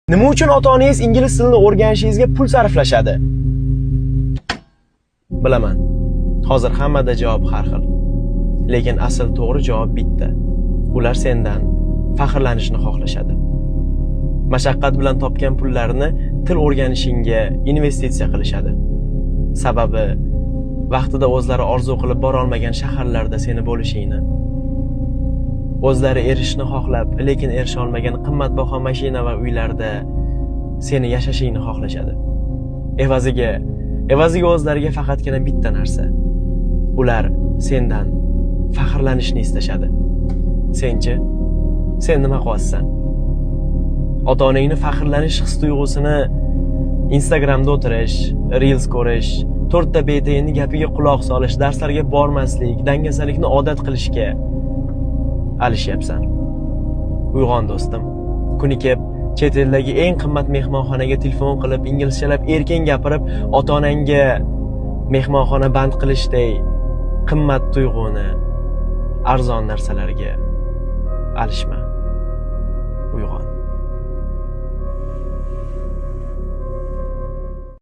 Nima uchun ota-onangiz ingliz tilini o'rganishingizga pul sarflashadi? Bilaman. Hozir hammada javob har xil. Lekin asl to'g'ri javob bitta. Ular sendan faxrlanishni xohlashadi. Mashaqqat bilan topgan pullarini til o'rganishingga investitsiya qilishadi. Sababi vaqtida o'zlari orzu qilib bora olmagan shaharlarda seni bo'lishingni, o'zlari erishishni xohlab, lekin erisha olmagan qimmatbaho mashina va uylarda seni yashashingni xohlashadi. Evaziga o'zlariga faqatgina bitta narsa. Ular sendan faxrlanishni istashadi. Senchi? Sen nima qilyapsan? Ota-onangni faxrlanish his-tuyg'usini Instagramda o'tirish, Reels ko'rish, to'rtta betayinni gapiga quloq solish, darslarga bormaslik, dangasalikni odat qilishga alishyapsan. Uyg'on do'stim. Kuni kelib chet eldagi eng qimmat mehmonxonaga telefon qilib, inglizchalab erkin gapirib, ota-onangga mehmonxona band qilishday qimmat tuyg'uni arzon narsalarga alishma.